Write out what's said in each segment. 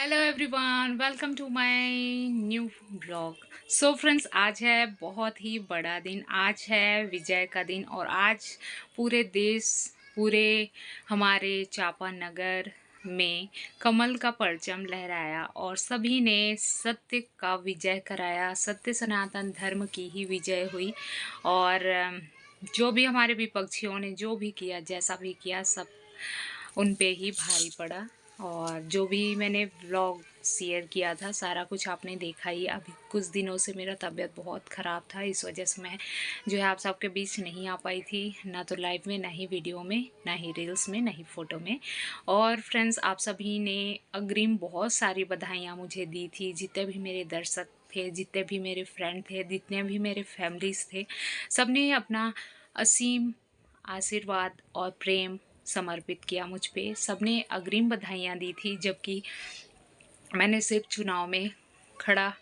Hello everyone, welcome to my new blog. So friends, आज है बहुत ही बड़ा दिन। आज है विजय का दिन और आज पूरे देश, पूरे हमारे चापानगर में कमल का परचम लहराया और सभी ने सत्य का विजय कराया। सत्य सनातन धर्म की ही विजय हुई और जो भी हमारे विपक्षियों ने जो भी किया, जैसा भी किया, सब उन पे ही भारी पड़ा। और जो भी मैंने व्लॉग शेयर किया था, सारा कुछ आपने देखा ही। अभी कुछ दिनों से मेरा तबीयत बहुत ख़राब था, इस वजह से मैं जो है आप सबके बीच नहीं आ पाई थी, ना तो लाइव में, ना ही वीडियो में, ना ही रील्स में, ना ही फ़ोटो में। और फ्रेंड्स, आप सभी ने अग्रिम बहुत सारी बधाइयाँ मुझे दी थी। जितने भी मेरे दर्शक थे, जितने भी मेरे फ्रेंड थे, जितने भी मेरे फैमिलीज़ थे, सब ने अपना असीम आशीर्वाद और प्रेम समर्पित किया मुझ पे। सबने अग्रिम बधाइयाँ दी थी, जबकि मैंने सिर्फ चुनाव में खड़ा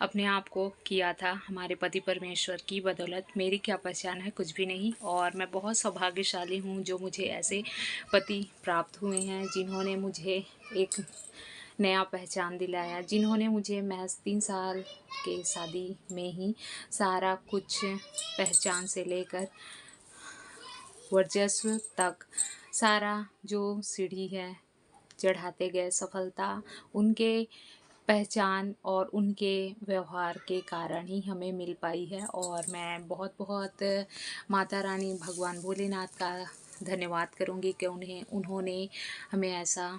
अपने आप को किया था। हमारे पति परमेश्वर की बदौलत मेरी क्या पहचान है, कुछ भी नहीं। और मैं बहुत सौभाग्यशाली हूँ जो मुझे ऐसे पति प्राप्त हुए हैं, जिन्होंने मुझे एक नया पहचान दिलाया, जिन्होंने मुझे महज 3 साल के शादी में ही सारा कुछ पहचान से लेकर वर्चस्व तक सारा जो सीढ़ी है चढ़ाते गए सफलता, उनके पहचान और उनके व्यवहार के कारण ही हमें मिल पाई है। और मैं बहुत बहुत माता रानी भगवान भोलेनाथ का धन्यवाद करूँगी कि उन्होंने हमें ऐसा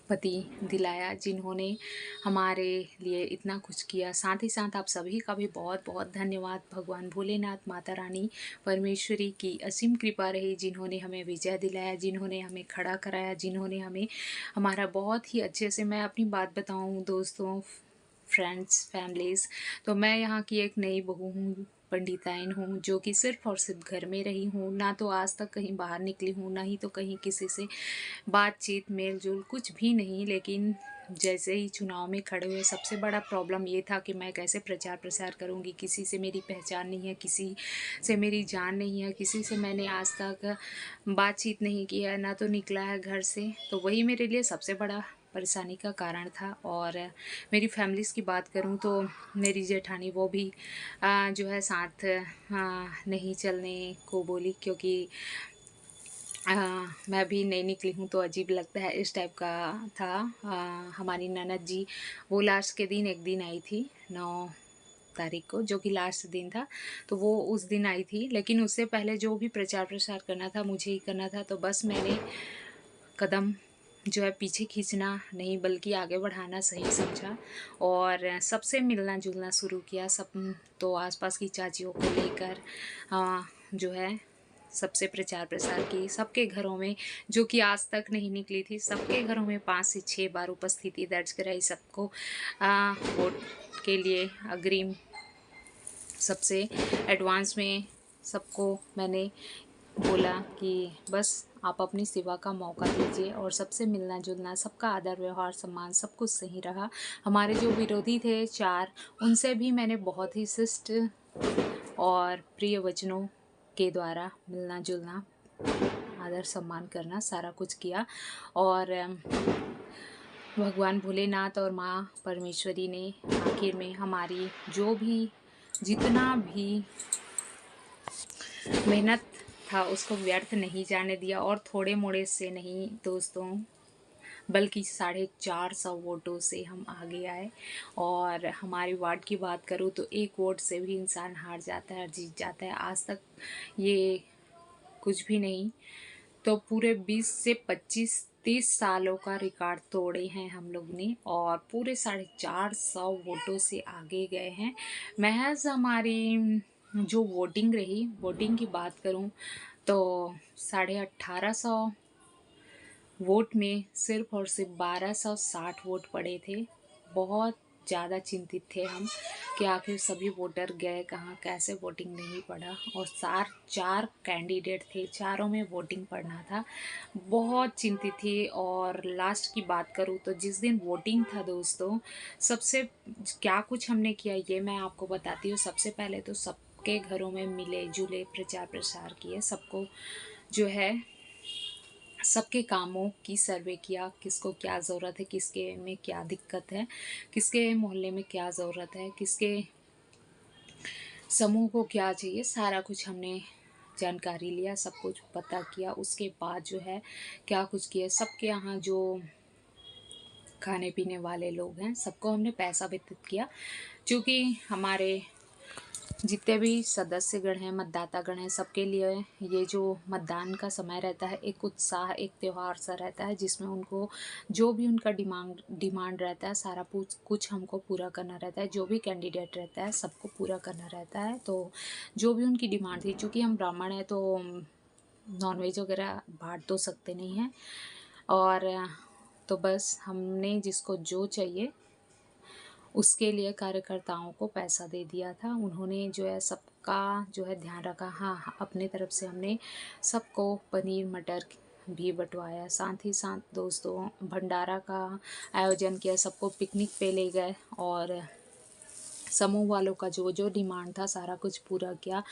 पति दिलाया, जिन्होंने हमारे लिए इतना कुछ किया। साथ ही साथ आप सभी का भी बहुत बहुत धन्यवाद। भगवान भोलेनाथ, माता रानी परमेश्वरी की असीम कृपा रही, जिन्होंने हमें विजय दिलाया, जिन्होंने हमें खड़ा कराया, जिन्होंने हमें हमारा बहुत ही अच्छे से, मैं अपनी बात बताऊं दोस्तों, फ्रेंड्स, फैमिलीज़, तो मैं यहाँ की एक नई बहू हूँ, पंडिताइन हूँ, जो कि सिर्फ़ और सिर्फ घर में रही हूँ। ना तो आज तक कहीं बाहर निकली हूँ, ना ही तो कहीं किसी से बातचीत, मेल-जोल कुछ भी नहीं। लेकिन जैसे ही चुनाव में खड़े हुए, सबसे बड़ा प्रॉब्लम ये था कि मैं कैसे प्रचार प्रसार करूँगी। किसी से मेरी पहचान नहीं है, किसी से मेरी जान नहीं है, किसी से मैंने आज तक बातचीत नहीं की है, ना तो निकला है घर से। तो वही मेरे लिए सबसे बड़ा परेशानी का कारण था। और मेरी फैमिलीज़ की बात करूं तो मेरी जेठानी, वो भी जो है साथ नहीं चलने को बोली, क्योंकि मैं भी नई निकली हूँ तो अजीब लगता है, इस टाइप का था। हमारी ननद जी, वो लास्ट के दिन एक दिन आई थी, 9 तारीख को, जो कि लास्ट दिन था, तो वो उस दिन आई थी। लेकिन उससे पहले जो भी प्रचार प्रसार करना था मुझे ही करना था, तो बस मैंने कदम जो है पीछे खींचना नहीं बल्कि आगे बढ़ाना सही समझा और सबसे मिलना जुलना शुरू किया। सब तो आसपास की चाचियों को लेकर जो है सबसे प्रचार प्रसार की, सबके घरों में, जो कि आज तक नहीं निकली थी, सबके घरों में 5 से 6 बार उपस्थिति दर्ज कराई। सबको वोट के लिए अग्रिम, सबसे एडवांस में सबको मैंने बोला कि बस आप अपनी सेवा का मौका दीजिए और सबसे मिलना जुलना, सबका आदर व्यवहार सम्मान सब कुछ सही रहा। हमारे जो विरोधी थे 4, उनसे भी मैंने बहुत ही शिष्ट और प्रिय वचनों के द्वारा मिलना जुलना, आदर सम्मान करना, सारा कुछ किया। और भगवान भोलेनाथ और माँ परमेश्वरी ने आखिर में हमारी जो भी, जितना भी मेहनत था उसको व्यर्थ नहीं जाने दिया। और थोड़े मोड़े से नहीं दोस्तों, बल्कि 450 वोटों से हम आगे आए। और हमारे वार्ड की बात करूँ तो एक वोट से भी इंसान हार जाता है, जीत जाता है। आज तक ये कुछ भी नहीं, तो पूरे 20 से 25-30 सालों का रिकॉर्ड तोड़े हैं हम लोग ने और पूरे 450 वोटों से आगे गए हैं। महज हमारी जो वोटिंग रही, वोटिंग की बात करूं तो 1850 वोट में सिर्फ और सिर्फ 1260 वोट पड़े थे। बहुत ज़्यादा चिंतित थे हम कि आखिर सभी वोटर गए कहाँ, कैसे वोटिंग नहीं पड़ा। और 4 कैंडिडेट थे, चारों में वोटिंग पड़ना था। बहुत चिंतित थी। और लास्ट की बात करूँ तो जिस दिन वोटिंग था दोस्तों, सबसे क्या कुछ हमने किया ये मैं आपको बताती हूँ। सबसे पहले तो सबके घरों में मिले जुले प्रचार प्रसार किए, सबको जो है सबके कामों की सर्वे किया, किसको क्या ज़रूरत है, किसके में क्या दिक्कत है, किसके मोहल्ले में क्या ज़रूरत है, किसके समूह को क्या चाहिए, सारा कुछ हमने जानकारी लिया, सब कुछ पता किया। उसके बाद जो है क्या कुछ किया, सबके यहाँ जो खाने पीने वाले लोग हैं सबको हमने पैसा वितरित किया, क्योंकि हमारे जितने भी सदस्यगण हैं, मतदातागण हैं, सबके लिए ये जो मतदान का समय रहता है एक उत्साह, एक त्यौहार सा रहता है, जिसमें उनको जो भी उनका डिमांड रहता है सारा कुछ हमको पूरा करना रहता है। जो भी कैंडिडेट रहता है सबको पूरा करना रहता है। तो जो भी उनकी डिमांड थी, चूँकि हम ब्राह्मण हैं तो नॉनवेज वगैरह बांट तो सकते नहीं हैं, और तो बस हमने जिसको जो चाहिए उसके लिए कार्यकर्ताओं को पैसा दे दिया था। उन्होंने जो है सबका जो है ध्यान रखा। हाँ हाँ, अपने तरफ से हमने सबको पनीर मटर भी बंटवाया। साथ ही साथ दोस्तों भंडारा का आयोजन किया, सबको पिकनिक पे ले गए और समूह वालों का जो जो डिमांड था सारा कुछ पूरा किया।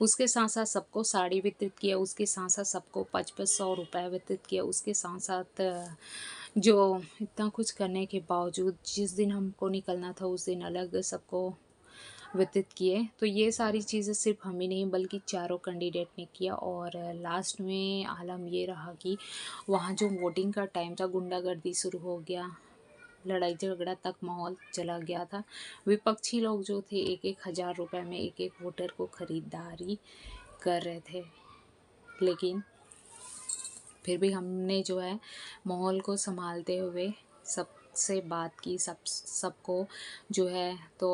उसके साथ साथ सबको साड़ी वितरित किया, उसके साथ साथ सबको 500 रुपये वितरित किया। उसके साथ साथ जो इतना कुछ करने के बावजूद जिस दिन हमको निकलना था उस दिन अलग सबको वितरित किए। तो ये सारी चीज़ें सिर्फ हम ही नहीं बल्कि चारों कैंडिडेट ने किया। और लास्ट में आलम ये रहा कि वहाँ जो वोटिंग का टाइम था गुंडागर्दी शुरू हो गया, लड़ाई झगड़ा तक माहौल चला गया था। विपक्षी लोग जो थे 1-1 हज़ार रुपये में एक वोटर को खरीदारी कर रहे थे, लेकिन फिर भी हमने जो है माहौल को संभालते हुए सबसे बात की, सबको जो है तो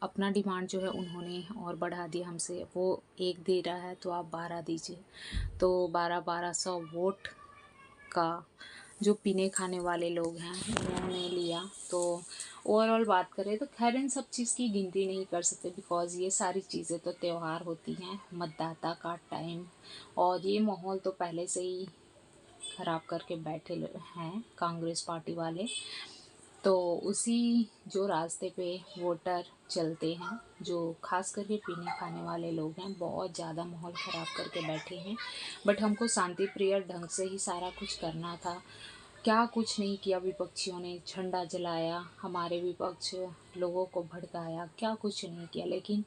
अपना डिमांड जो है उन्होंने और बढ़ा दिया हमसे। वो एक दे रहा है तो आप 12 दीजिए, तो 1200 वोट का जो पीने खाने वाले लोग हैं उन्होंने लिया। तो ओवरऑल बात करें तो खैर इन सब चीज़ की गिनती नहीं कर सकते, बिकॉज़ ये सारी चीज़ें तो त्यौहार होती हैं, मतदाता का टाइम, और ये माहौल तो पहले से ही ख़राब करके बैठे हैं कांग्रेस पार्टी वाले। तो उसी जो रास्ते पे वोटर चलते हैं, जो खास करके पीने खाने वाले लोग हैं, बहुत ज़्यादा माहौल ख़राब करके बैठे हैं। बट हमको शांति प्रिय ढंग से ही सारा कुछ करना था। क्या कुछ नहीं किया, विपक्षियों ने झंडा जलाया, हमारे विपक्ष लोगों को भड़काया, क्या कुछ नहीं किया। लेकिन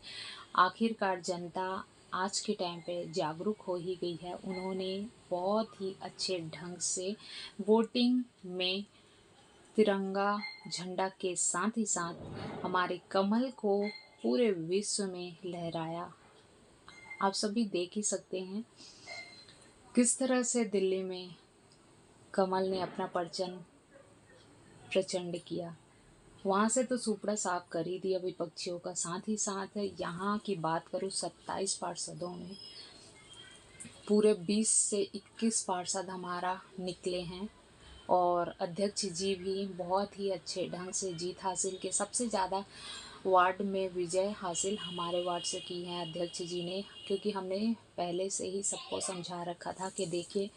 आखिरकार जनता आज के टाइम पे जागरूक हो ही गई है। उन्होंने बहुत ही अच्छे ढंग से वोटिंग में तिरंगा झंडा के साथ ही साथ हमारे कमल को पूरे विश्व में लहराया। आप सभी देख ही सकते हैं किस तरह से दिल्ली में कमल ने अपना परचम प्रचंड किया। वहाँ से तो सुपड़ा साफ कर ही दिया विपक्षियों का। साथ ही साथ यहाँ की बात करूँ 27 पार्षदों में पूरे 20 से 21 पार्षद हमारा निकले हैं, और अध्यक्ष जी भी बहुत ही अच्छे ढंग से जीत हासिल के सबसे ज़्यादा वार्ड में विजय हासिल हमारे वार्ड से की है अध्यक्ष जी ने। क्योंकि हमने पहले से ही सबको समझा रखा था कि देखिए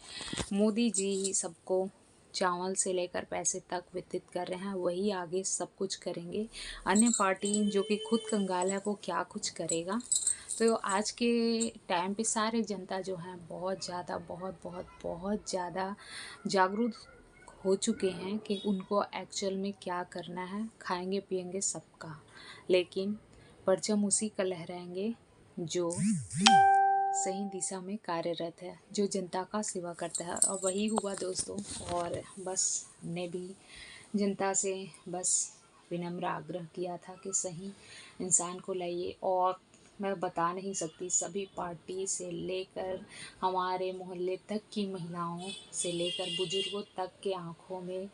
मोदी जी ही सबको चावल से लेकर पैसे तक वितरित कर रहे हैं, वही आगे सब कुछ करेंगे। अन्य पार्टी जो कि खुद कंगाल है वो क्या कुछ करेगा। तो आज के टाइम पे सारे जनता जो है बहुत ज़्यादा बहुत बहुत बहुत ज़्यादा जागरूक हो चुके हैं कि उनको एक्चुअल में क्या करना है। खाएंगे पिएंगे सबका, लेकिन परचम उसी का लहराएंगे जो सही दिशा में कार्यरत है, जो जनता का सेवा करता है। और वही हुआ दोस्तों। और बस हमने भी जनता से बस विनम्र आग्रह किया था कि सही इंसान को लाइए। और मैं बता नहीं सकती, सभी पार्टी से लेकर हमारे मोहल्ले तक की महिलाओं से लेकर बुजुर्गों तक के आंखों में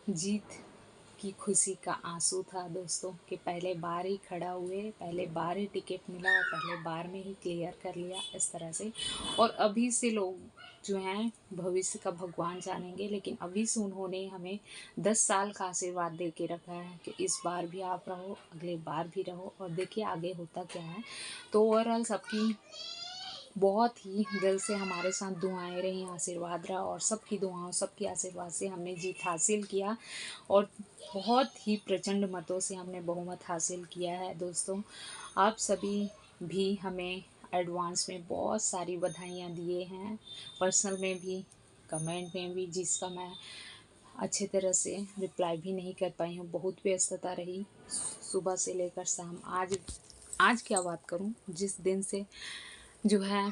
जीत की खुशी का आंसू था दोस्तों, कि पहले बार ही खड़ा हुए, पहले बार ही टिकट मिला और पहले बार में ही क्लियर कर लिया इस तरह से। और अभी से लोग जो हैं भविष्य का भगवान जानेंगे, लेकिन अभी से उन्होंने हमें 10 साल का आशीर्वाद दे के रखा है कि इस बार भी आप रहो, अगले बार भी रहो, और देखिए आगे होता क्या है। तो ओवरऑल सबकी बहुत ही दिल से हमारे साथ दुआएं रही, आशीर्वाद रहा, और सबकी दुआओं सबकी आशीर्वाद से हमने जीत हासिल किया। और बहुत ही प्रचंड मतों से हमने बहुमत हासिल किया है दोस्तों। आप सभी भी हमें एडवांस में बहुत सारी बधाइयाँ दिए हैं, पर्सनल में भी कमेंट में भी, जिसका मैं अच्छे तरह से रिप्लाई भी नहीं कर पाई हूँ। बहुत व्यस्तता रही सुबह से लेकर शाम। आज क्या बात करूँ, जिस दिन से जो है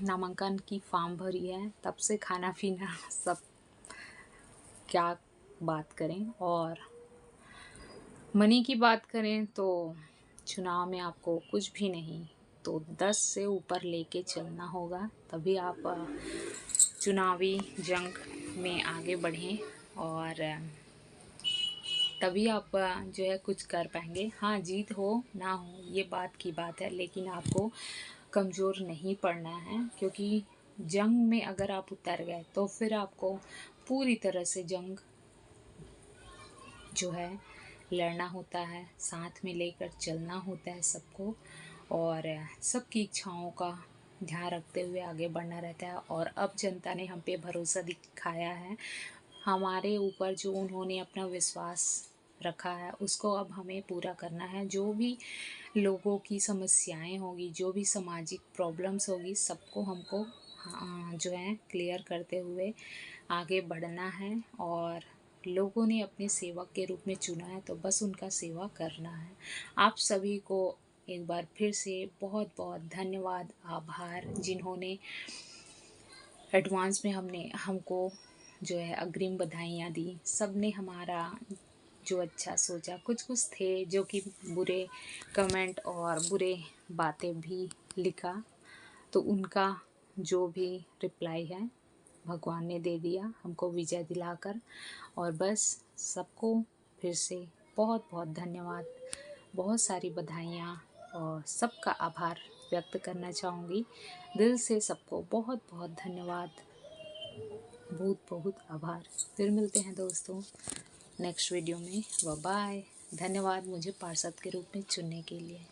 नामांकन की फॉर्म भरी है तब से खाना पीना सब क्या बात करें। और मनी की बात करें तो चुनाव में आपको कुछ भी नहीं तो 10 से ऊपर लेके चलना होगा, तभी आप चुनावी जंग में आगे बढ़ें और तभी आप जो है कुछ कर पाएंगे। हाँ, जीत हो ना हो ये बात की बात है, लेकिन आपको कमज़ोर नहीं पड़ना है, क्योंकि जंग में अगर आप उतर गए तो फिर आपको पूरी तरह से जंग जो है लड़ना होता है, साथ में लेकर चलना होता है सबको, और सबकी इच्छाओं का ध्यान रखते हुए आगे बढ़ना रहता है। और अब जनता ने हम पे भरोसा दिखाया है, हमारे ऊपर जो उन्होंने अपना विश्वास रखा है उसको अब हमें पूरा करना है। जो भी लोगों की समस्याएं होगी, जो भी सामाजिक प्रॉब्लम्स होगी, सबको हमको जो है क्लियर करते हुए आगे बढ़ना है। और लोगों ने अपने सेवक के रूप में चुना है तो बस उनका सेवा करना है। आप सभी को एक बार फिर से बहुत बहुत धन्यवाद, आभार, जिन्होंने एडवांस में हमको जो है अग्रिम बधाइयाँ दी। सब ने हमारा जो अच्छा सोचा, कुछ कुछ थे जो कि बुरे कमेंट और बुरे बातें भी लिखा, तो उनका जो भी रिप्लाई है भगवान ने दे दिया हमको विजय दिलाकर। और बस सबको फिर से बहुत बहुत धन्यवाद, बहुत सारी बधाइयाँ और सबका आभार व्यक्त करना चाहूँगी। दिल से सबको बहुत बहुत धन्यवाद, बहुत बहुत आभार। फिर मिलते हैं दोस्तों नेक्स्ट वीडियो में। बाय। धन्यवाद मुझे पार्षद के रूप में चुनने के लिए।